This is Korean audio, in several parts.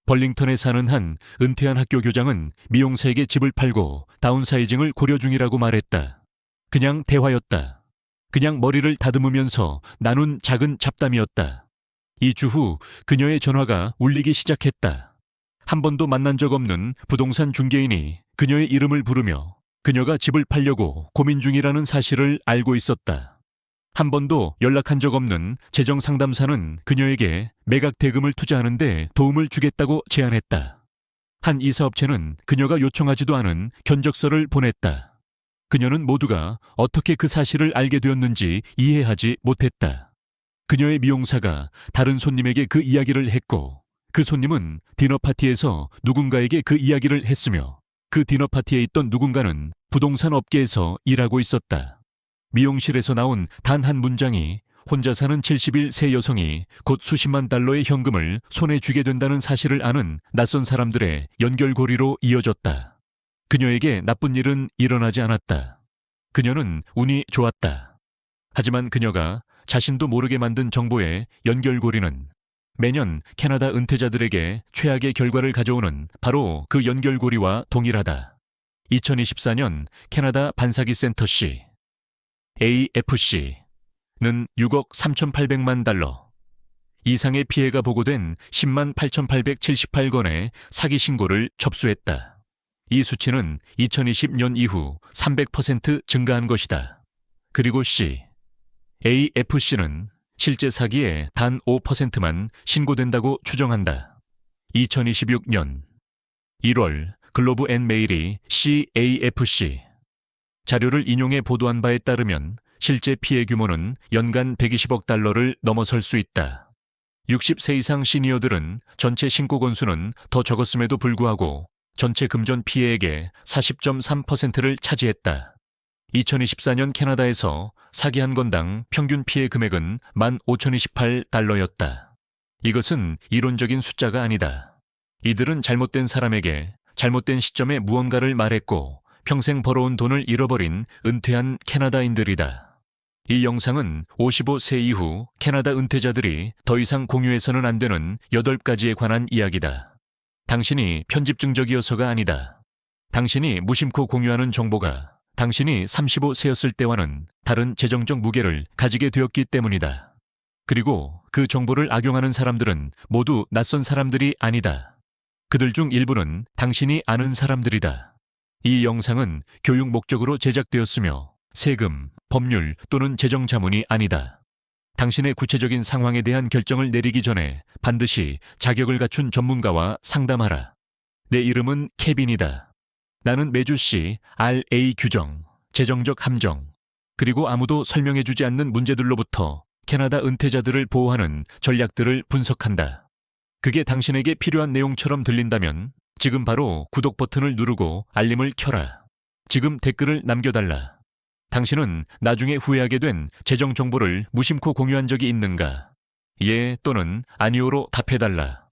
벌링턴에 사는 한 은퇴한 학교 교장은 미용사에게 집을 팔고 다운사이징을 고려 중이라고 말했다. 그냥 대화였다. 그냥 머리를 다듬으면서 나눈 작은 잡담이었다. 2주 후 그녀의 전화가 울리기 시작했다. 한 번도 만난 적 없는 부동산 중개인이 그녀의 이름을 부르며 그녀가 집을 팔려고 고민 중이라는 사실을 알고 있었다. 한 번도 연락한 적 없는 재정 상담사는 그녀에게 매각 대금을 투자하는데 도움을 주겠다고 제안했다. 한 이사업체는 그녀가 요청하지도 않은 견적서를 보냈다. 그녀는 모두가 어떻게 그 사실을 알게 되었는지 이해하지 못했다. 그녀의 미용사가 다른 손님에게 그 이야기를 했고 그 손님은 디너파티에서 누군가에게 그 이야기를 했으며 그 디너파티에 있던 누군가는 부동산 업계에서 일하고 있었다. 미용실에서 나온 단 한 문장이 혼자 사는 70일 여성이 곧 수십만 달러의 현금을 손에 쥐게 된다는 사실을 아는 낯선 사람들의 연결고리로 이어졌다. 그녀에게 나쁜 일은 일어나지 않았다. 그녀는 운이 좋았다. 하지만 그녀가 자신도 모르게 만든 정보의 연결고리는 매년 캐나다 은퇴자들에게 최악의 결과를 가져오는 바로 그 연결고리와 동일하다. 2024년 캐나다 반사기 센터시 AFC는 6억 3,800만 달러 이상의 피해가 보고된 10만 8,878건의 사기 신고를 접수했다. 이 수치는 2020년 이후 300% 증가한 것이다. 그리고 AFC는 실제 사기의 단 5%만 신고된다고 추정한다. 2026년 1월 글로브 앤 메일이 CAFC 자료를 인용해 보도한 바에 따르면 실제 피해 규모는 연간 120억 달러를 넘어설 수 있다. 60세 이상 시니어들은 전체 신고 건수는 더 적었음에도 불구하고 전체 금전 피해액의 40.3%를 차지했다. 2024년 캐나다에서 사기 한 건당 평균 피해 금액은 15,028달러였다. 이것은 이론적인 숫자가 아니다. 이들은 잘못된 사람에게 잘못된 시점에 무언가를 말했고 평생 벌어온 돈을 잃어버린 은퇴한 캐나다인들이다. 이 영상은 55세 이후 캐나다 은퇴자들이 더 이상 공유해서는 안 되는 8가지에 관한 이야기다. 당신이 편집증적이어서가 아니다. 당신이 무심코 공유하는 정보가 당신이 35세였을 때와는 다른 재정적 무게를 가지게 되었기 때문이다. 그리고 그 정보를 악용하는 사람들은 모두 낯선 사람들이 아니다. 그들 중 일부는 당신이 아는 사람들이다. 이 영상은 교육 목적으로 제작되었으며 세금, 법률 또는 재정 자문이 아니다. 당신의 구체적인 상황에 대한 결정을 내리기 전에 반드시 자격을 갖춘 전문가와 상담하라. 내 이름은 케빈이다. 나는 매주시 RA 규정, 재정적 함정, 그리고 아무도 설명해주지 않는 문제들로부터 캐나다 은퇴자들을 보호하는 전략들을 분석한다. 그게 당신에게 필요한 내용처럼 들린다면 지금 바로 구독 버튼을 누르고 알림을 켜라. 지금 댓글을 남겨달라. 당신은 나중에 후회하게 된 재정 정보를 무심코 공유한 적이 있는가? 예 또는 아니오로 답해달라.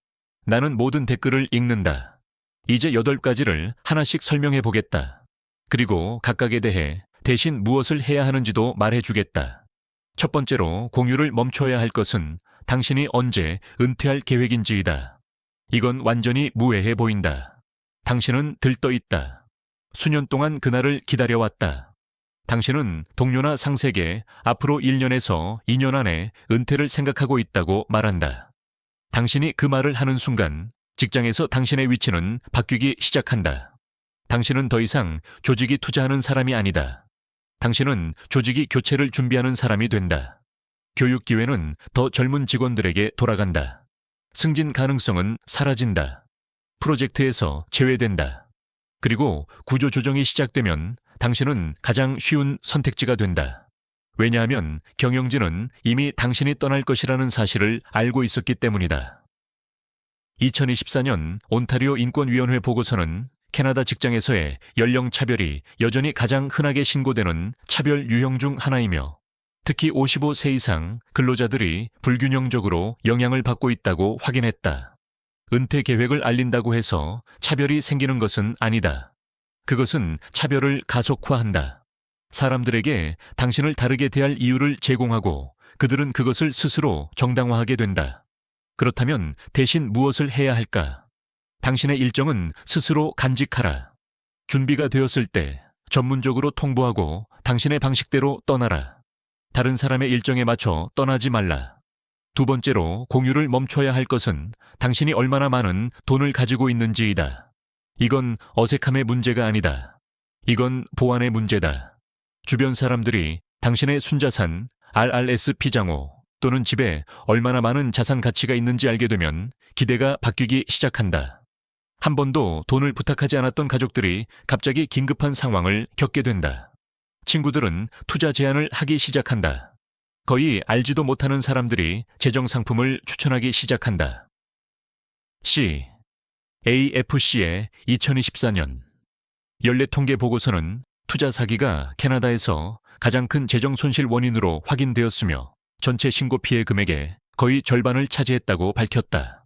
나는 모든 댓글을 읽는다. 이제 8가지를 하나씩 설명해 보겠다. 그리고 각각에 대해 대신 무엇을 해야 하는지도 말해주겠다. 첫 번째로 공유를 멈춰야 할 것은 당신이 언제 은퇴할 계획인지이다. 이건 완전히 무해해 보인다. 당신은 들떠 있다. 수년 동안 그날을 기다려왔다. 당신은 동료나 상세에게 앞으로 1년에서 2년 안에 은퇴를 생각하고 있다고 말한다. 당신이 그 말을 하는 순간 직장에서 당신의 위치는 바뀌기 시작한다. 당신은 더 이상 조직이 투자하는 사람이 아니다. 당신은 조직이 교체를 준비하는 사람이 된다. 교육 기회는 더 젊은 직원들에게 돌아간다. 승진 가능성은 사라진다. 프로젝트에서 제외된다. 그리고 구조 조정이 시작되면 당신은 가장 쉬운 선택지가 된다. 왜냐하면 경영진은 이미 당신이 떠날 것이라는 사실을 알고 있었기 때문이다. 2024년 온타리오 인권위원회 보고서는 캐나다 직장에서의 연령 차별이 여전히 가장 흔하게 신고되는 차별 유형 중 하나이며 특히 55세 이상 근로자들이 불균형적으로 영향을 받고 있다고 확인했다. 은퇴 계획을 알린다고 해서 차별이 생기는 것은 아니다. 그것은 차별을 가속화한다. 사람들에게 당신을 다르게 대할 이유를 제공하고 그들은 그것을 스스로 정당화하게 된다. 그렇다면 대신 무엇을 해야 할까? 당신의 일정은 스스로 간직하라. 준비가 되었을 때 전문적으로 통보하고 당신의 방식대로 떠나라. 다른 사람의 일정에 맞춰 떠나지 말라. 두 번째로 공유를 멈춰야 할 것은 당신이 얼마나 많은 돈을 가지고 있는지이다. 이건 어색함의 문제가 아니다. 이건 보안의 문제다. 주변 사람들이 당신의 순자산, RRSP 장호 또는 집에 얼마나 많은 자산 가치가 있는지 알게 되면 기대가 바뀌기 시작한다. 한 번도 돈을 부탁하지 않았던 가족들이 갑자기 긴급한 상황을 겪게 된다. 친구들은 투자 제안을 하기 시작한다. 거의 알지도 못하는 사람들이 재정 상품을 추천하기 시작한다. C. AFC의 2024년 연례 통계 보고서는 투자 사기가 캐나다에서 가장 큰 재정 손실 원인으로 확인되었으며 전체 신고 피해 금액의 거의 절반을 차지했다고 밝혔다.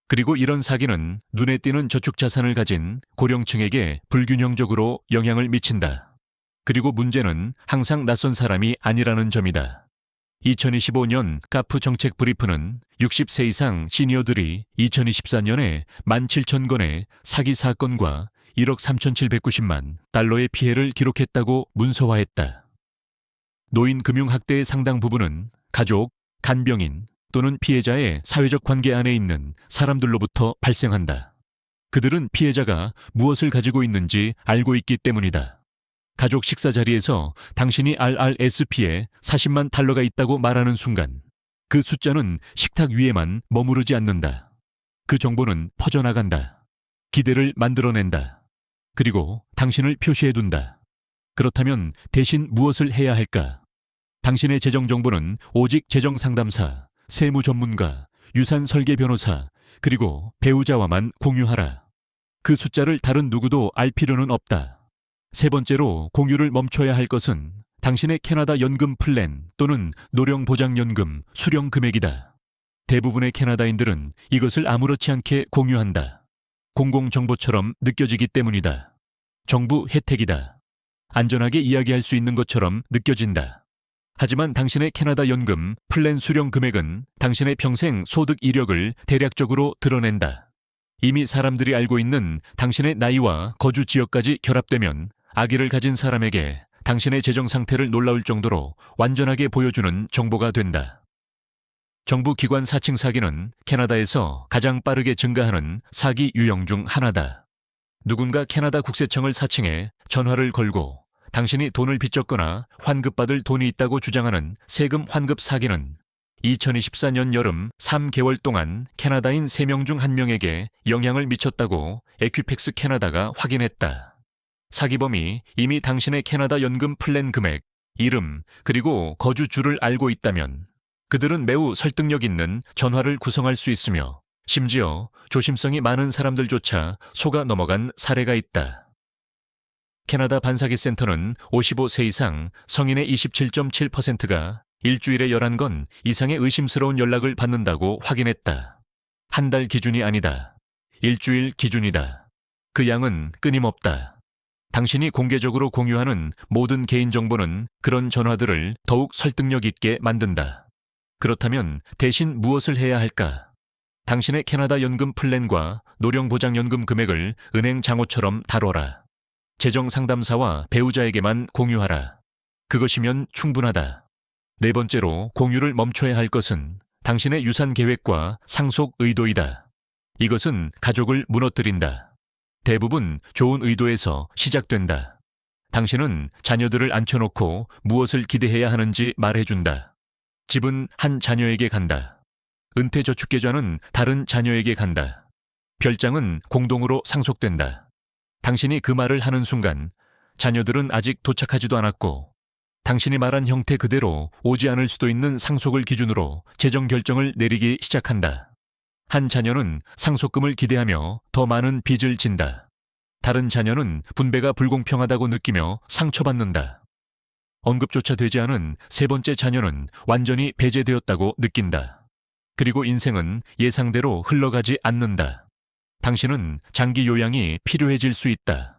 그리고 이런 사기는 눈에 띄는 저축 자산을 가진 고령층에게 불균형적으로 영향을 미친다. 그리고 문제는 항상 낯선 사람이 아니라는 점이다. 2025년 카프 정책 브리프는 60세 이상 시니어들이 2024년에 17,000건의 사기 사건과 1억 3,790만 달러의 피해를 기록했다고 문서화했다. 노인 금융학대의 상당 부분은 가족, 간병인 또는 피해자의 사회적 관계 안에 있는 사람들로부터 발생한다. 그들은 피해자가 무엇을 가지고 있는지 알고 있기 때문이다. 가족 식사 자리에서 당신이 RRSP에 40만 달러가 있다고 말하는 순간 그 숫자는 식탁 위에만 머무르지 않는다. 그 정보는 퍼져나간다. 기대를 만들어낸다. 그리고 당신을 표시해둔다. 그렇다면 대신 무엇을 해야 할까? 당신의 재정 정보는 오직 재정 상담사, 세무 전문가, 유산 설계 변호사, 그리고 배우자와만 공유하라. 그 숫자를 다른 누구도 알 필요는 없다. 세 번째로 공유를 멈춰야 할 것은 당신의 캐나다 연금 플랜 또는 노령보장연금 수령 금액이다. 대부분의 캐나다인들은 이것을 아무렇지 않게 공유한다. 공공정보처럼 느껴지기 때문이다. 정부 혜택이다. 안전하게 이야기할 수 있는 것처럼 느껴진다. 하지만 당신의 캐나다 연금 플랜 수령 금액은 당신의 평생 소득 이력을 대략적으로 드러낸다. 이미 사람들이 알고 있는 당신의 나이와 거주 지역까지 결합되면 아기를 가진 사람에게 당신의 재정 상태를 놀라울 정도로 완전하게 보여주는 정보가 된다. 정부 기관 사칭 사기는 캐나다에서 가장 빠르게 증가하는 사기 유형 중 하나다. 누군가 캐나다 국세청을 사칭해 전화를 걸고 당신이 돈을 빚졌거나 환급받을 돈이 있다고 주장하는 세금 환급 사기는 2024년 여름 3개월 동안 캐나다인 3명 중 1명에게 영향을 미쳤다고 에퀴팩스 캐나다가 확인했다. 사기범이 이미 당신의 캐나다 연금 플랜 금액, 이름, 그리고 거주주를 알고 있다면 그들은 매우 설득력 있는 전화를 구성할 수 있으며 심지어 조심성이 많은 사람들조차 속아 넘어간 사례가 있다. 캐나다 반사기 센터는 55세 이상 성인의 27.7%가 일주일에 11건 이상의 의심스러운 연락을 받는다고 확인했다. 한 달 기준이 아니다. 일주일 기준이다. 그 양은 끊임없다. 당신이 공개적으로 공유하는 모든 개인정보는 그런 전화들을 더욱 설득력 있게 만든다. 그렇다면 대신 무엇을 해야 할까? 당신의 캐나다 연금 플랜과 노령보장연금 금액을 은행 장호처럼 다뤄라. 재정 상담사와 배우자에게만 공유하라. 그것이면 충분하다. 네 번째로 공유를 멈춰야 할 것은 당신의 유산 계획과 상속 의도이다. 이것은 가족을 무너뜨린다. 대부분 좋은 의도에서 시작된다. 당신은 자녀들을 앉혀놓고 무엇을 기대해야 하는지 말해준다. 집은 한 자녀에게 간다. 은퇴저축계좌는 다른 자녀에게 간다. 별장은 공동으로 상속된다. 당신이 그 말을 하는 순간 자녀들은 아직 도착하지도 않았고 당신이 말한 형태 그대로 오지 않을 수도 있는 상속을 기준으로 재정 결정을 내리기 시작한다. 한 자녀는 상속금을 기대하며 더 많은 빚을 진다. 다른 자녀는 분배가 불공평하다고 느끼며 상처받는다. 언급조차 되지 않은 세 번째 자녀는 완전히 배제되었다고 느낀다. 그리고 인생은 예상대로 흘러가지 않는다. 당신은 장기 요양이 필요해질 수 있다.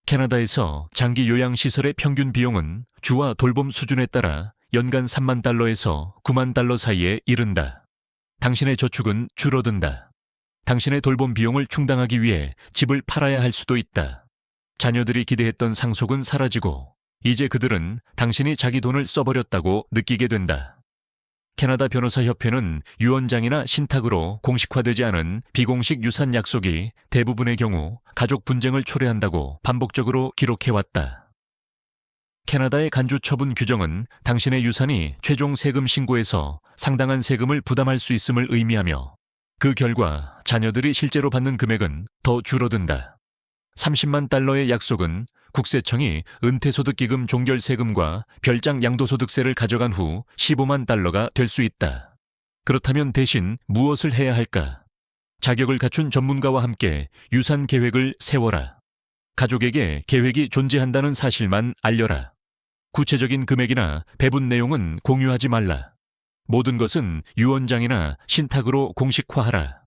캐나다에서 장기 요양 시설의 평균 비용은 주와 돌봄 수준에 따라 연간 3만 달러에서 9만 달러 사이에 이른다. 당신의 저축은 줄어든다. 당신의 돌봄 비용을 충당하기 위해 집을 팔아야 할 수도 있다. 자녀들이 기대했던 상속은 사라지고 이제 그들은 당신이 자기 돈을 써버렸다고 느끼게 된다. 캐나다 변호사협회는 유언장이나 신탁으로 공식화되지 않은 비공식 유산 약속이 대부분의 경우 가족 분쟁을 초래한다고 반복적으로 기록해왔다. 캐나다의 간주 처분 규정은 당신의 유산이 최종 세금 신고에서 상당한 세금을 부담할 수 있음을 의미하며 그 결과 자녀들이 실제로 받는 금액은 더 줄어든다. 30만 달러의 약속은 국세청이 은퇴소득기금 종결세금과 별장 양도소득세를 가져간 후 15만 달러가 될 수 있다. 그렇다면 대신 무엇을 해야 할까? 자격을 갖춘 전문가와 함께 유산 계획을 세워라. 가족에게 계획이 존재한다는 사실만 알려라. 구체적인 금액이나 배분 내용은 공유하지 말라. 모든 것은 유언장이나 신탁으로 공식화하라.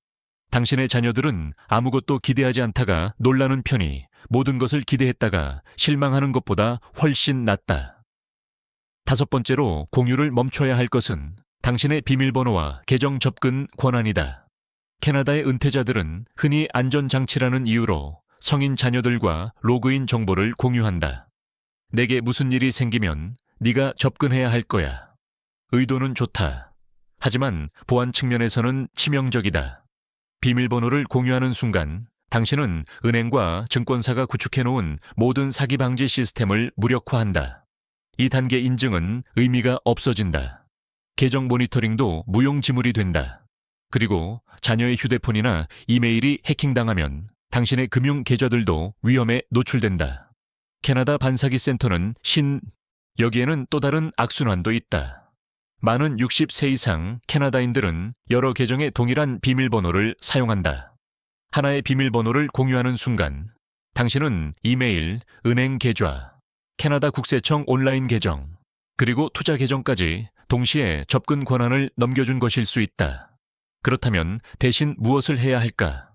당신의 자녀들은 아무것도 기대하지 않다가 놀라는 편이 모든 것을 기대했다가 실망하는 것보다 훨씬 낫다. 5번째로 공유를 멈춰야 할 것은 당신의 비밀번호와 계정 접근 권한이다. 캐나다의 은퇴자들은 흔히 안전장치라는 이유로 성인 자녀들과 로그인 정보를 공유한다. 내게 무슨 일이 생기면 네가 접근해야 할 거야. 의도는 좋다. 하지만 보안 측면에서는 치명적이다. 비밀번호를 공유하는 순간 당신은 은행과 증권사가 구축해놓은 모든 사기 방지 시스템을 무력화한다. 이 단계 인증은 의미가 없어진다. 계정 모니터링도 무용지물이 된다. 그리고 자녀의 휴대폰이나 이메일이 해킹당하면 당신의 금융 계좌들도 위험에 노출된다. 캐나다 반사기 센터는 여기에는 또 다른 악순환도 있다. 많은 60세 이상 캐나다인들은 여러 계정의 동일한 비밀번호를 사용한다. 하나의 비밀번호를 공유하는 순간 당신은 이메일, 은행 계좌, 캐나다 국세청 온라인 계정, 그리고 투자 계정까지 동시에 접근 권한을 넘겨준 것일 수 있다. 그렇다면 대신 무엇을 해야 할까?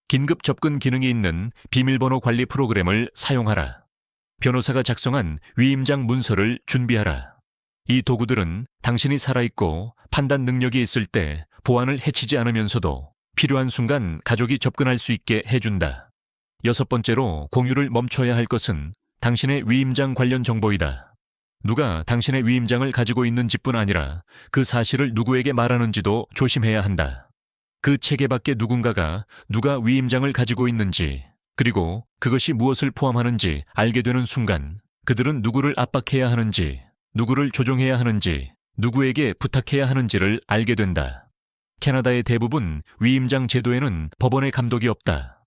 긴급 접근 기능이 있는 비밀번호 관리 프로그램을 사용하라. 변호사가 작성한 위임장 문서를 준비하라. 이 도구들은 당신이 살아있고 판단 능력이 있을 때 보안을 해치지 않으면서도 필요한 순간 가족이 접근할 수 있게 해준다. 6번째로 공유를 멈춰야 할 것은 당신의 위임장 관련 정보이다. 누가 당신의 위임장을 가지고 있는지뿐 아니라 그 사실을 누구에게 말하는지도 조심해야 한다. 그 체계 밖에 누군가가 누가 위임장을 가지고 있는지, 그리고 그것이 무엇을 포함하는지 알게 되는 순간 그들은 누구를 압박해야 하는지, 누구를 조종해야 하는지, 누구에게 부탁해야 하는지를 알게 된다. 캐나다의 대부분 위임장 제도에는 법원의 감독이 없다.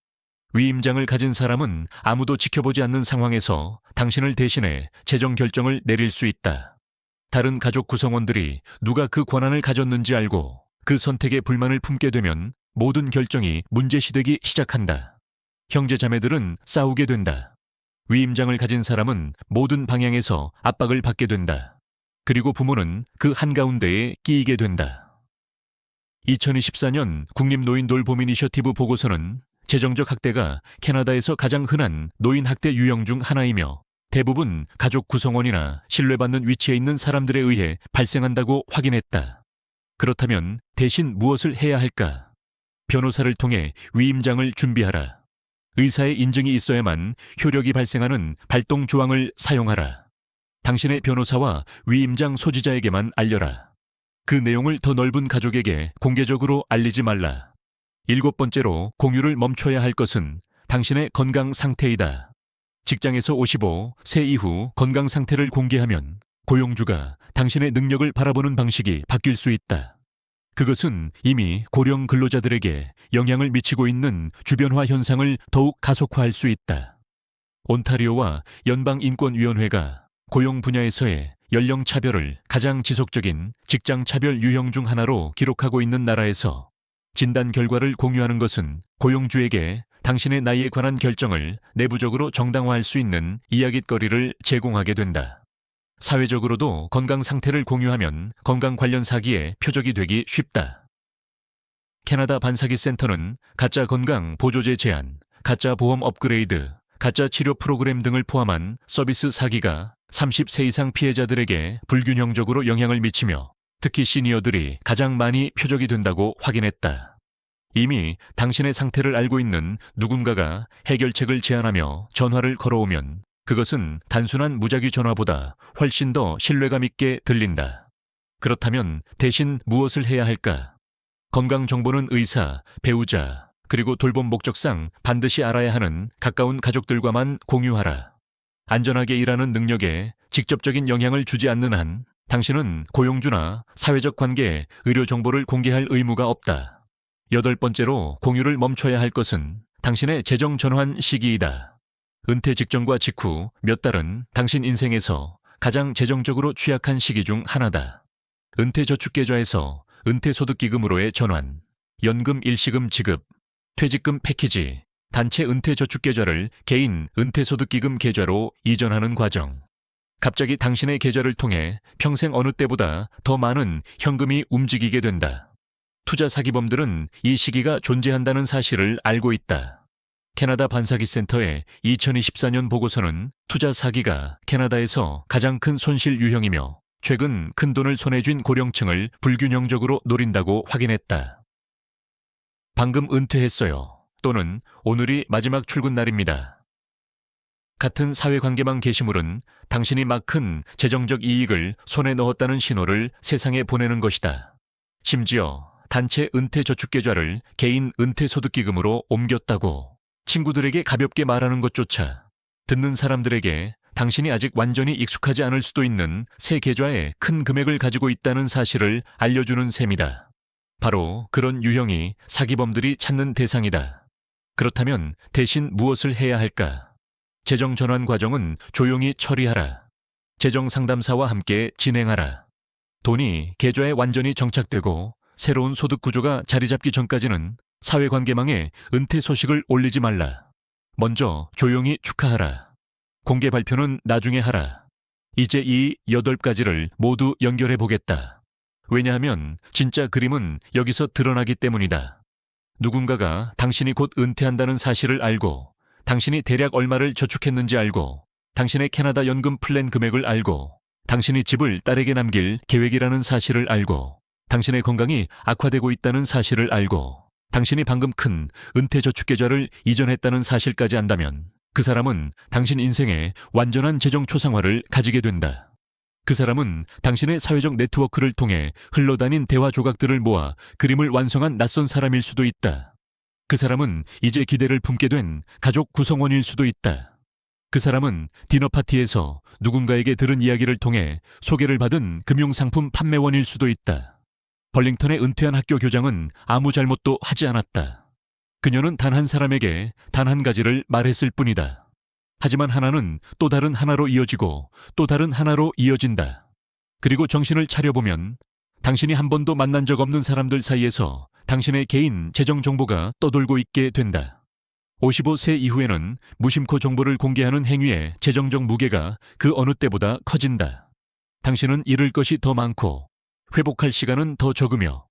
위임장을 가진 사람은 아무도 지켜보지 않는 상황에서 당신을 대신해 재정 결정을 내릴 수 있다. 다른 가족 구성원들이 누가 그 권한을 가졌는지 알고 그 선택에 불만을 품게 되면 모든 결정이 문제시되기 시작한다. 형제자매들은 싸우게 된다. 위임장을 가진 사람은 모든 방향에서 압박을 받게 된다. 그리고 부모는 그 한가운데에 끼이게 된다. 2024년 국립노인돌봄이니셔티브 보고서는 재정적 학대가 캐나다에서 가장 흔한 노인학대 유형 중 하나이며 대부분 가족 구성원이나 신뢰받는 위치에 있는 사람들에 의해 발생한다고 확인했다. 그렇다면 대신 무엇을 해야 할까? 변호사를 통해 위임장을 준비하라. 의사의 인증이 있어야만 효력이 발생하는 발동 조항을 사용하라. 당신의 변호사와 위임장 소지자에게만 알려라. 그 내용을 더 넓은 가족에게 공개적으로 알리지 말라. 7번째로 공유를 멈춰야 할 것은 당신의 건강 상태이다. 직장에서 55세 이후 건강 상태를 공개하면 고용주가 당신의 능력을 바라보는 방식이 바뀔 수 있다. 그것은 이미 고령 근로자들에게 영향을 미치고 있는 주변화 현상을 더욱 가속화할 수 있다. 온타리오와 연방인권위원회가 고용 분야에서의 연령 차별을 가장 지속적인 직장 차별 유형 중 하나로 기록하고 있는 나라에서 진단 결과를 공유하는 것은 고용주에게 당신의 나이에 관한 결정을 내부적으로 정당화할 수 있는 이야깃거리를 제공하게 된다. 사회적으로도 건강 상태를 공유하면 건강 관련 사기의 표적이 되기 쉽다. 캐나다 반사기 센터는 가짜 건강 보조제 제한, 가짜 보험 업그레이드, 가짜 치료 프로그램 등을 포함한 서비스 사기가 30세 이상 피해자들에게 불균형적으로 영향을 미치며 특히 시니어들이 가장 많이 표적이 된다고 확인했다. 이미 당신의 상태를 알고 있는 누군가가 해결책을 제안하며 전화를 걸어오면 그것은 단순한 무작위 전화보다 훨씬 더 신뢰감 있게 들린다. 그렇다면 대신 무엇을 해야 할까? 건강 정보는 의사, 배우자, 그리고 돌봄 목적상 반드시 알아야 하는 가까운 가족들과만 공유하라. 안전하게 일하는 능력에 직접적인 영향을 주지 않는 한 당신은 고용주나 사회적 관계에 의료 정보를 공개할 의무가 없다. 8번째로 공유를 멈춰야 할 것은 당신의 재정 전환 시기이다. 은퇴 직전과 직후 몇 달은 당신 인생에서 가장 재정적으로 취약한 시기 중 하나다. 은퇴저축계좌에서 은퇴소득기금으로의 전환, 연금 일시금 지급, 퇴직금 패키지, 단체 은퇴저축계좌를 개인 은퇴소득기금 계좌로 이전하는 과정. 갑자기 당신의 계좌를 통해 평생 어느 때보다 더 많은 현금이 움직이게 된다. 투자 사기범들은 이 시기가 존재한다는 사실을 알고 있다. 캐나다 반사기 센터의 2024년 보고서는 투자 사기가 캐나다에서 가장 큰 손실 유형이며 최근 큰돈을 손에 쥔 고령층을 불균형적으로 노린다고 확인했다. 방금 은퇴했어요. 또는 오늘이 마지막 출근 날입니다. 같은 사회관계망 게시물은 당신이 막 큰 재정적 이익을 손에 넣었다는 신호를 세상에 보내는 것이다. 심지어 단체 은퇴저축계좌를 개인 은퇴소득기금으로 옮겼다고 친구들에게 가볍게 말하는 것조차 듣는 사람들에게 당신이 아직 완전히 익숙하지 않을 수도 있는 새 계좌에 큰 금액을 가지고 있다는 사실을 알려주는 셈이다. 바로 그런 유형이 사기범들이 찾는 대상이다. 그렇다면 대신 무엇을 해야 할까? 재정 전환 과정은 조용히 처리하라. 재정 상담사와 함께 진행하라. 돈이 계좌에 완전히 정착되고 새로운 소득 구조가 자리 잡기 전까지는 사회관계망에 은퇴 소식을 올리지 말라. 먼저 조용히 축하하라. 공개 발표는 나중에 하라. 이제 이 8가지를 모두 연결해 보겠다. 왜냐하면 진짜 그림은 여기서 드러나기 때문이다. 누군가가 당신이 곧 은퇴한다는 사실을 알고, 당신이 대략 얼마를 저축했는지 알고, 당신의 캐나다 연금 플랜 금액을 알고, 당신이 집을 딸에게 남길 계획이라는 사실을 알고, 당신의 건강이 악화되고 있다는 사실을 알고, 당신이 방금 큰 은퇴저축계좌를 이전했다는 사실까지 안다면 그 사람은 당신 인생의 완전한 재정 초상화를 가지게 된다. 그 사람은 당신의 사회적 네트워크를 통해 흘러다닌 대화 조각들을 모아 그림을 완성한 낯선 사람일 수도 있다. 그 사람은 이제 기대를 품게 된 가족 구성원일 수도 있다. 그 사람은 디너 파티에서 누군가에게 들은 이야기를 통해 소개를 받은 금융상품 판매원일 수도 있다. 벌링턴의 은퇴한 학교 교장은 아무 잘못도 하지 않았다. 그녀는 단 한 사람에게 단 한 가지를 말했을 뿐이다. 하지만 하나는 또 다른 하나로 이어지고 또 다른 하나로 이어진다. 그리고 정신을 차려보면 당신이 한 번도 만난 적 없는 사람들 사이에서 당신의 개인 재정 정보가 떠돌고 있게 된다. 55세 이후에는 무심코 정보를 공개하는 행위의 재정적 무게가 그 어느 때보다 커진다. 당신은 잃을 것이 더 많고 회복할 시간은 더 적으며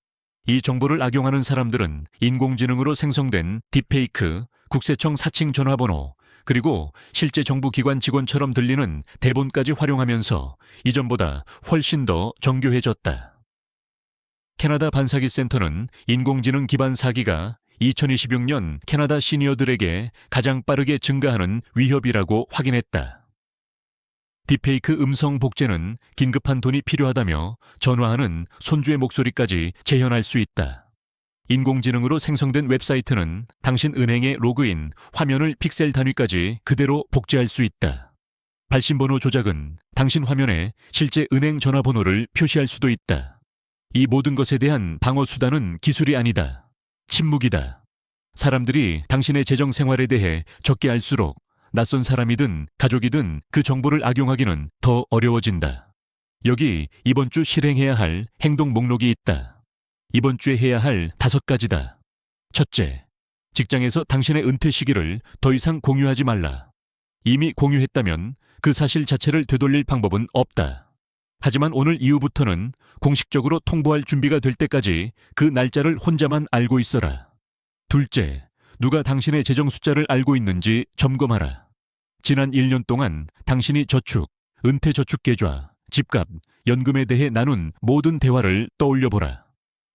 이 정보를 악용하는 사람들은 인공지능으로 생성된 딥페이크, 국세청 사칭 전화번호, 그리고 실제 정부기관 직원처럼 들리는 대본까지 활용하면서 이전보다 훨씬 더 정교해졌다. 캐나다 반사기 센터는 인공지능 기반 사기가 2026년 캐나다 시니어들에게 가장 빠르게 증가하는 위협이라고 확인했다. 딥페이크 음성 복제는 긴급한 돈이 필요하다며 전화하는 손주의 목소리까지 재현할 수 있다. 인공지능으로 생성된 웹사이트는 당신 은행의 로그인, 화면을 픽셀 단위까지 그대로 복제할 수 있다. 발신번호 조작은 당신 화면에 실제 은행 전화번호를 표시할 수도 있다. 이 모든 것에 대한 방어 수단은 기술이 아니다. 침묵이다. 사람들이 당신의 재정 생활에 대해 적게 알수록 낯선 사람이든 가족이든 그 정보를 악용하기는 더 어려워진다. 여기 이번 주 실행해야 할 행동 목록이 있다. 이번 주에 해야 할 5가지다. 첫째, 직장에서 당신의 은퇴 시기를 더 이상 공유하지 말라. 이미 공유했다면 그 사실 자체를 되돌릴 방법은 없다. 하지만 오늘 이후부터는 공식적으로 통보할 준비가 될 때까지 그 날짜를 혼자만 알고 있어라. 둘째, 누가 당신의 재정 숫자를 알고 있는지 점검하라. 지난 1년 동안 당신이 저축, 은퇴저축계좌, 집값, 연금에 대해 나눈 모든 대화를 떠올려보라.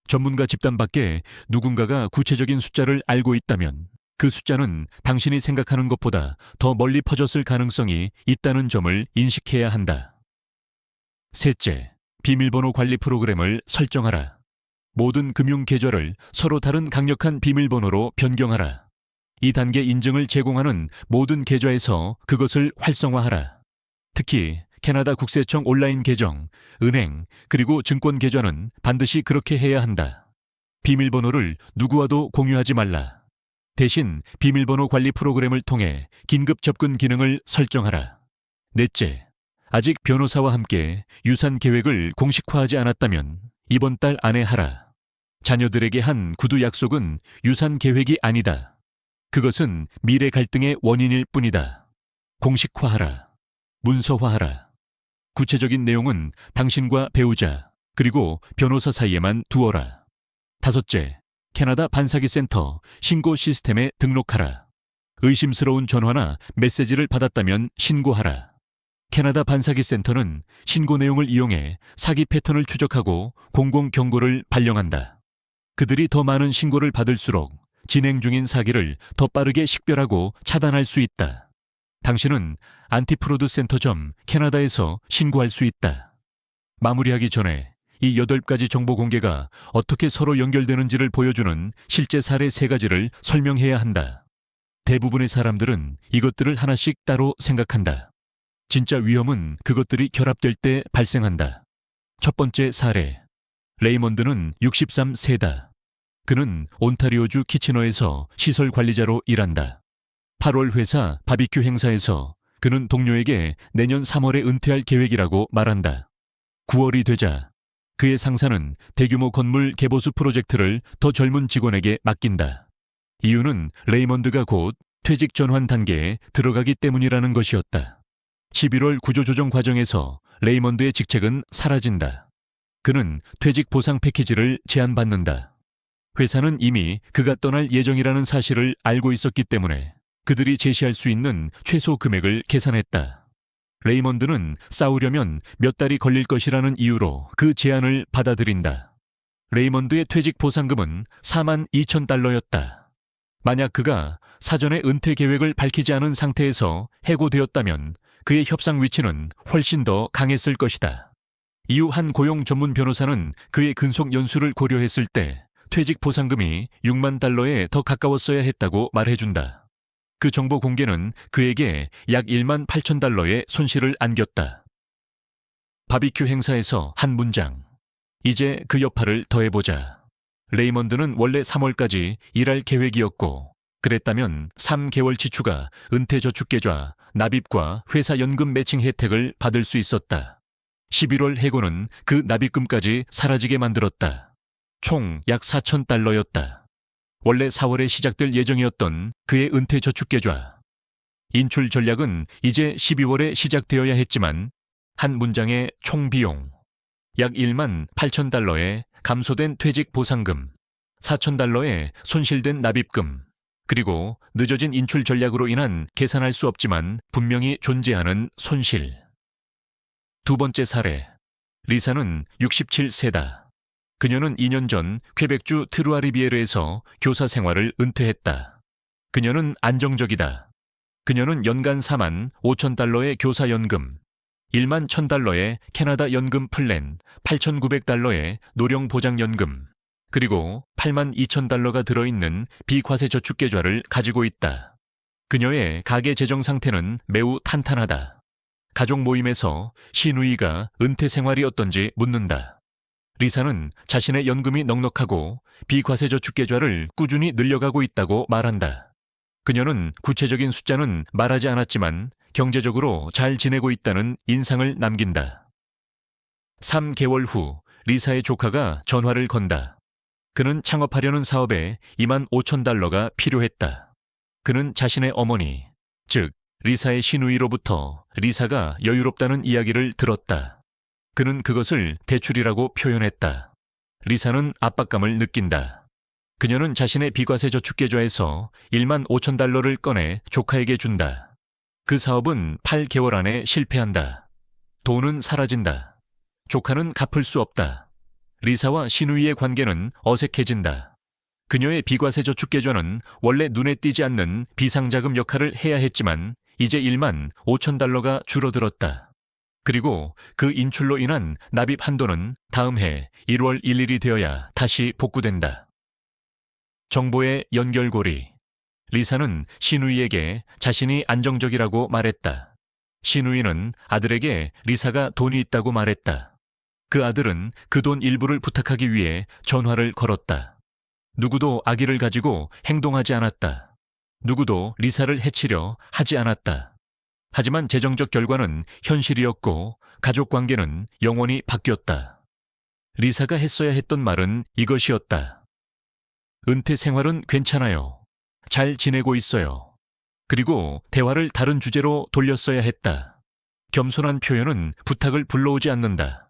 전문가 집단 밖에 누군가가 구체적인 숫자를 알고 있다면 그 숫자는 당신이 생각하는 것보다 더 멀리 퍼졌을 가능성이 있다는 점을 인식해야 한다. 셋째, 비밀번호 관리 프로그램을 설정하라. 모든 금융 계좌를 서로 다른 강력한 비밀번호로 변경하라. 2단계 인증을 제공하는 모든 계좌에서 그것을 활성화하라. 특히 캐나다 국세청 온라인 계정, 은행, 그리고 증권 계좌는 반드시 그렇게 해야 한다. 비밀번호를 누구와도 공유하지 말라. 대신 비밀번호 관리 프로그램을 통해 긴급 접근 기능을 설정하라. 넷째, 아직 변호사와 함께 유산 계획을 공식화하지 않았다면 이번 달 안에 하라. 자녀들에게 한 구두 약속은 유산 계획이 아니다. 그것은 미래 갈등의 원인일 뿐이다. 공식화하라. 문서화하라. 구체적인 내용은 당신과 배우자, 그리고 변호사 사이에만 두어라. 다섯째, 캐나다 반사기 센터 신고 시스템에 등록하라. 의심스러운 전화나 메시지를 받았다면 신고하라. 캐나다 반사기 센터는 신고 내용을 이용해 사기 패턴을 추적하고 공공 경고를 발령한다. 그들이 더 많은 신고를 받을수록 진행 중인 사기를 더 빠르게 식별하고 차단할 수 있다. 당신은 안티프로드 센터 캐나다에서 신고할 수 있다. 마무리하기 전에 이 8가지 정보 공개가 어떻게 서로 연결되는지를 보여주는 실제 사례 3가지를 설명해야 한다. 대부분의 사람들은 이것들을 하나씩 따로 생각한다. 진짜 위험은 그것들이 결합될 때 발생한다. 첫 번째 사례. 레이먼드는 63세다. 그는 온타리오주 키치너에서 시설 관리자로 일한다. 8월 회사 바비큐 행사에서 그는 동료에게 내년 3월에 은퇴할 계획이라고 말한다. 9월이 되자 그의 상사는 대규모 건물 개보수 프로젝트를 더 젊은 직원에게 맡긴다. 이유는 레이먼드가 곧 퇴직 전환 단계에 들어가기 때문이라는 것이었다. 11월 구조조정 과정에서 레이먼드의 직책은 사라진다. 그는 퇴직 보상 패키지를 제안받는다. 회사는 이미 그가 떠날 예정이라는 사실을 알고 있었기 때문에 그들이 제시할 수 있는 최소 금액을 계산했다. 레이먼드는 싸우려면 몇 달이 걸릴 것이라는 이유로 그 제안을 받아들인다. 레이먼드의 퇴직 보상금은 42,000달러였다. 만약 그가 사전에 은퇴 계획을 밝히지 않은 상태에서 해고되었다면 그의 협상 위치는 훨씬 더 강했을 것이다. 이후 한 고용 전문 변호사는 그의 근속 연수를 고려했을 때 퇴직 보상금이 6만 달러에 더 가까웠어야 했다고 말해준다. 그 정보 공개는 그에게 약 1만 8천 달러의 손실을 안겼다. 바비큐 행사에서 한 문장. 이제 그 여파를 더해보자. 레이먼드는 원래 3월까지 일할 계획이었고, 그랬다면 3개월치 추가 은퇴저축계좌, 납입과 회사 연금 매칭 혜택을 받을 수 있었다. 11월 해고는 그 납입금까지 사라지게 만들었다. 총 약 4,000달러였다. 원래 4월에 시작될 예정이었던 그의 은퇴저축계좌. 인출 전략은 이제 12월에 시작되어야 했지만 한 문장의 총 비용, 약 1만 8천 달러의 감소된 퇴직 보상금, 4천 달러의 손실된 납입금, 그리고 늦어진 인출 전략으로 인한 계산할 수 없지만 분명히 존재하는 손실. 두 번째 사례. 리사는 67세다. 그녀는 2년 전 퀘벡주 트루아리비에르에서 교사 생활을 은퇴했다. 그녀는 안정적이다. 그녀는 연간 4만 5천 달러의 교사 연금, 1만 1,000달러의 캐나다 연금 플랜, 8,900달러의 노령 보장 연금, 그리고 8만 2천 달러가 들어있는 비과세 저축계좌를 가지고 있다. 그녀의 가계 재정 상태는 매우 탄탄하다. 가족 모임에서 시누이가 은퇴 생활이 어떤지 묻는다. 리사는 자신의 연금이 넉넉하고 비과세 저축계좌를 꾸준히 늘려가고 있다고 말한다. 그녀는 구체적인 숫자는 말하지 않았지만 경제적으로 잘 지내고 있다는 인상을 남긴다. 3개월 후 리사의 조카가 전화를 건다. 그는 창업하려는 사업에 2만 5천 달러가 필요했다. 그는 자신의 어머니, 즉 리사의 시누이로부터 리사가 여유롭다는 이야기를 들었다. 그는 그것을 대출이라고 표현했다. 리사는 압박감을 느낀다. 그녀는 자신의 비과세 저축계좌에서 1만 5천 달러를 꺼내 조카에게 준다. 그 사업은 8개월 안에 실패한다. 돈은 사라진다. 조카는 갚을 수 없다. 리사와 신우이의 관계는 어색해진다. 그녀의 비과세 저축계좌는 원래 눈에 띄지 않는 비상자금 역할을 해야 했지만 이제 1만 5천 달러가 줄어들었다. 그리고 그 인출로 인한 납입 한도는 다음 해 1월 1일이 되어야 다시 복구된다. 정보의 연결고리. 리사는 신우이에게 자신이 안정적이라고 말했다. 신우이는 아들에게 리사가 돈이 있다고 말했다. 그 아들은 그 돈 일부를 부탁하기 위해 전화를 걸었다. 누구도 아기를 가지고 행동하지 않았다. 누구도 리사를 해치려 하지 않았다. 하지만 재정적 결과는 현실이었고 가족 관계는 영원히 바뀌었다. 리사가 했어야 했던 말은 이것이었다. 은퇴 생활은 괜찮아요. 잘 지내고 있어요. 그리고 대화를 다른 주제로 돌렸어야 했다. 겸손한 표현은 부탁을 불러오지 않는다.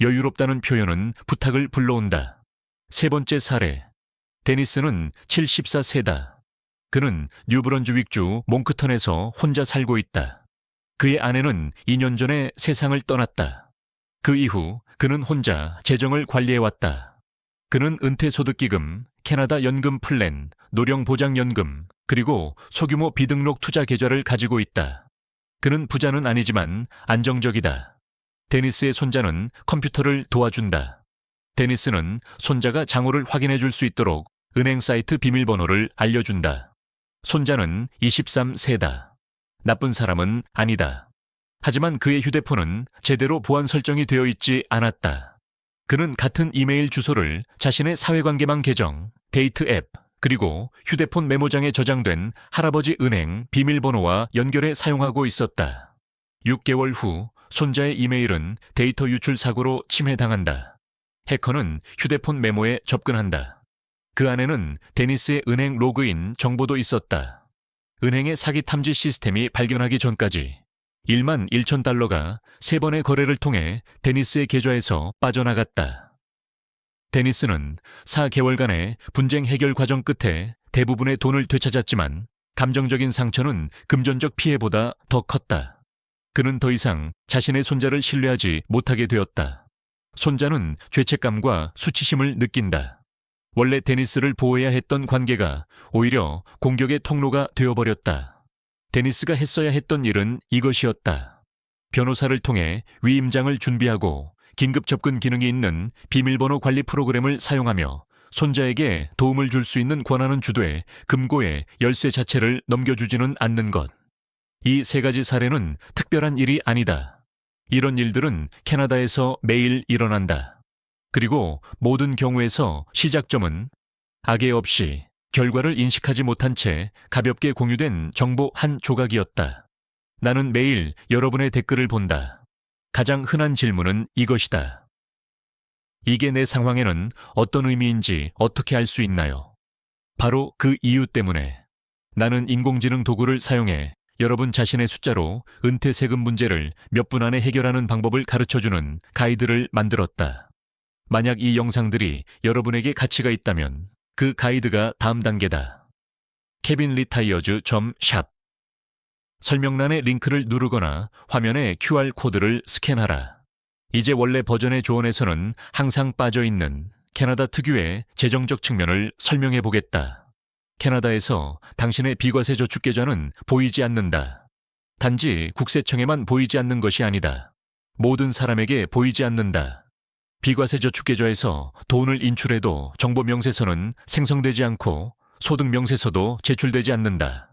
여유롭다는 표현은 부탁을 불러온다. 세 번째 사례. 데니스는 74세다. 그는 뉴브런즈윅주 몽크턴에서 혼자 살고 있다. 그의 아내는 2년 전에 세상을 떠났다. 그 이후 그는 혼자 재정을 관리해왔다. 그는 은퇴소득기금, 캐나다 연금 플랜, 노령보장연금, 그리고 소규모 비등록 투자 계좌를 가지고 있다. 그는 부자는 아니지만 안정적이다. 데니스의 손자는 컴퓨터를 도와준다. 데니스는 손자가 장부를 확인해 줄 수 있도록 은행 사이트 비밀번호를 알려준다. 손자는 23세다. 나쁜 사람은 아니다. 하지만 그의 휴대폰은 제대로 보안 설정이 되어 있지 않았다. 그는 같은 이메일 주소를 자신의 사회관계망 계정, 데이트 앱, 그리고 휴대폰 메모장에 저장된 할아버지 은행 비밀번호와 연결해 사용하고 있었다. 6개월 후 손자의 이메일은 데이터 유출 사고로 침해당한다. 해커는 휴대폰 메모에 접근한다. 그 안에는 데니스의 은행 로그인 정보도 있었다. 은행의 사기 탐지 시스템이 발견하기 전까지 1만 1천 달러가 3번의 거래를 통해 데니스의 계좌에서 빠져나갔다. 데니스는 4개월간의 분쟁 해결 과정 끝에 대부분의 돈을 되찾았지만 감정적인 상처는 금전적 피해보다 더 컸다. 그는 더 이상 자신의 손자를 신뢰하지 못하게 되었다. 손자는 죄책감과 수치심을 느낀다. 원래 데니스를 보호해야 했던 관계가 오히려 공격의 통로가 되어버렸다. 데니스가 했어야 했던 일은 이것이었다. 변호사를 통해 위임장을 준비하고 긴급 접근 기능이 있는 비밀번호 관리 프로그램을 사용하며 손자에게 도움을 줄 수 있는 권한은 주되 금고에 열쇠 자체를 넘겨주지는 않는 것. 이 세 가지 사례는 특별한 일이 아니다. 이런 일들은 캐나다에서 매일 일어난다. 그리고 모든 경우에서 시작점은 악의 없이 결과를 인식하지 못한 채 가볍게 공유된 정보 한 조각이었다. 나는 매일 여러분의 댓글을 본다. 가장 흔한 질문은 이것이다. 이게 내 상황에는 어떤 의미인지 어떻게 알 수 있나요? 바로 그 이유 때문에 나는 인공지능 도구를 사용해 여러분 자신의 숫자로 은퇴 세금 문제를 몇 분 안에 해결하는 방법을 가르쳐주는 가이드를 만들었다. 만약 이 영상들이 여러분에게 가치가 있다면 그 가이드가 다음 단계다. kevinretires.shop 설명란의 링크를 누르거나 화면에 QR코드를 스캔하라. 이제 원래 버전의 조언에서는 항상 빠져있는 캐나다 특유의 재정적 측면을 설명해 보겠다. 캐나다에서 당신의 비과세 저축계좌는 보이지 않는다. 단지 국세청에만 보이지 않는 것이 아니다. 모든 사람에게 보이지 않는다. 비과세 저축계좌에서 돈을 인출해도 정보 명세서는 생성되지 않고 소득 명세서도 제출되지 않는다.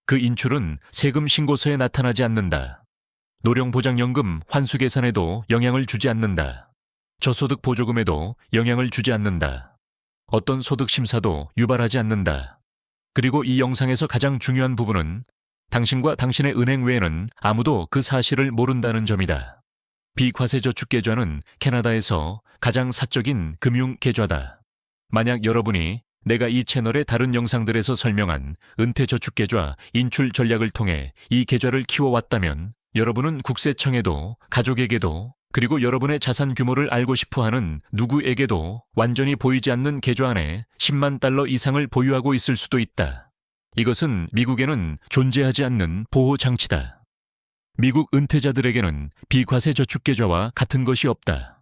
그 인출은 세금 신고서에 나타나지 않는다. 노령보장연금 환수 계산에도 영향을 주지 않는다. 저소득 보조금에도 영향을 주지 않는다. 어떤 소득 심사도 유발하지 않는다. 그리고 이 영상에서 가장 중요한 부분은 당신과 당신의 은행 외에는 아무도 그 사실을 모른다는 점이다. 비과세 저축계좌는 캐나다에서 가장 사적인 금융 계좌다. 만약 여러분이 내가 이 채널의 다른 영상들에서 설명한 은퇴저축계좌 인출 전략을 통해 이 계좌를 키워왔다면 여러분은 국세청에도 가족에게도 그리고 여러분의 자산 규모를 알고 싶어하는 누구에게도 완전히 보이지 않는 계좌 안에 10만 달러 이상을 보유하고 있을 수도 있다. 이것은 미국에는 존재하지 않는 보호 장치다. 미국 은퇴자들에게는 비과세 저축계좌와 같은 것이 없다.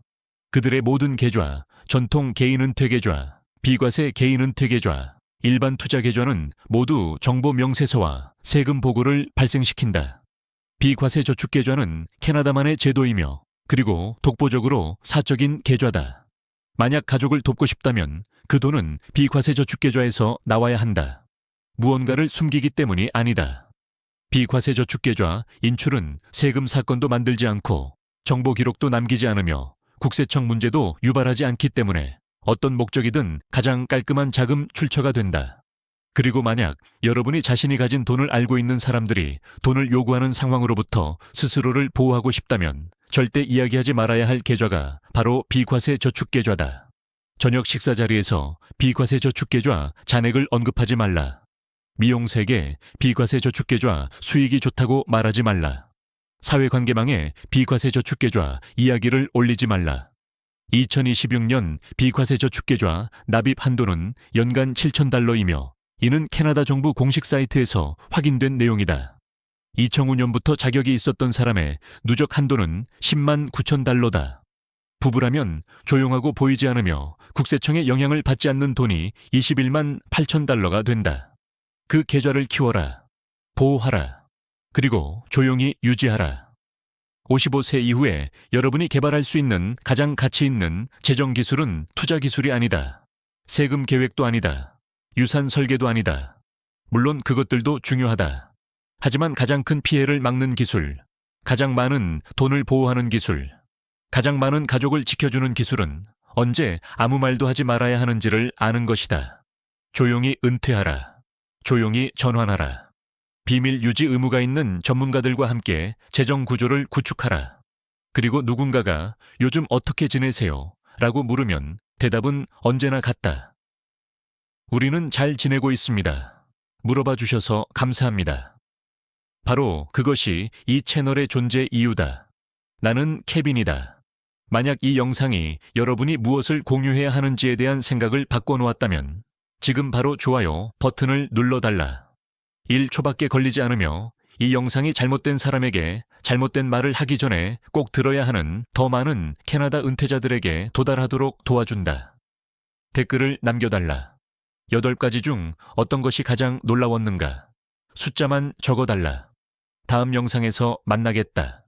그들의 모든 계좌, 전통 개인 은퇴 계좌, 비과세 개인 은퇴 계좌, 일반 투자 계좌는 모두 정보 명세서와 세금 보고를 발생시킨다. 비과세 저축 계좌는 캐나다만의 제도이며 그리고 독보적으로 사적인 계좌다. 만약 가족을 돕고 싶다면 그 돈은 비과세 저축 계좌에서 나와야 한다. 무언가를 숨기기 때문이 아니다. 비과세 저축 계좌 인출은 세금 사건도 만들지 않고 정보 기록도 남기지 않으며 국세청 문제도 유발하지 않기 때문에 어떤 목적이든 가장 깔끔한 자금 출처가 된다. 그리고 만약 여러분이 자신이 가진 돈을 알고 있는 사람들이 돈을 요구하는 상황으로부터 스스로를 보호하고 싶다면 절대 이야기하지 말아야 할 계좌가 바로 비과세 저축 계좌다. 저녁 식사 자리에서 비과세 저축 계좌 잔액을 언급하지 말라. 미용세계 비과세 저축 계좌 수익이 좋다고 말하지 말라. 사회관계망에 비과세 저축 계좌 이야기를 올리지 말라. 2026년 비과세 저축 계좌 납입 한도는 연간 $7,000이며 이는 캐나다 정부 공식 사이트에서 확인된 내용이다. 2005년부터 자격이 있었던 사람의 누적 한도는 $10만 9천. 부부라면 조용하고 보이지 않으며 국세청의 영향을 받지 않는 돈이 $21만 8천 된다. 그 계좌를 키워라. 보호하라. 그리고 조용히 유지하라. 55세 이후에 여러분이 개발할 수 있는 가장 가치 있는 재정 기술은 투자 기술이 아니다. 세금 계획도 아니다. 유산 설계도 아니다. 물론 그것들도 중요하다. 하지만 가장 큰 피해를 막는 기술, 가장 많은 돈을 보호하는 기술, 가장 많은 가족을 지켜주는 기술은 언제 아무 말도 하지 말아야 하는지를 아는 것이다. 조용히 은퇴하라. 조용히 전환하라. 비밀 유지 의무가 있는 전문가들과 함께 재정 구조를 구축하라. 그리고 누군가가 요즘 어떻게 지내세요? 라고 물으면 대답은 언제나 같다. 우리는 잘 지내고 있습니다. 물어봐 주셔서 감사합니다. 바로 그것이 이 채널의 존재 이유다. 나는 케빈이다. 만약 이 영상이 여러분이 무엇을 공유해야 하는지에 대한 생각을 바꿔놓았다면 지금 바로 좋아요 버튼을 눌러달라. 1초밖에 걸리지 않으며 이 영상이 잘못된 사람에게 잘못된 말을 하기 전에 꼭 들어야 하는 더 많은 캐나다 은퇴자들에게 도달하도록 도와준다. 댓글을 남겨달라. 8가지 중 어떤 것이 가장 놀라웠는가? 숫자만 적어달라. 다음 영상에서 만나겠다.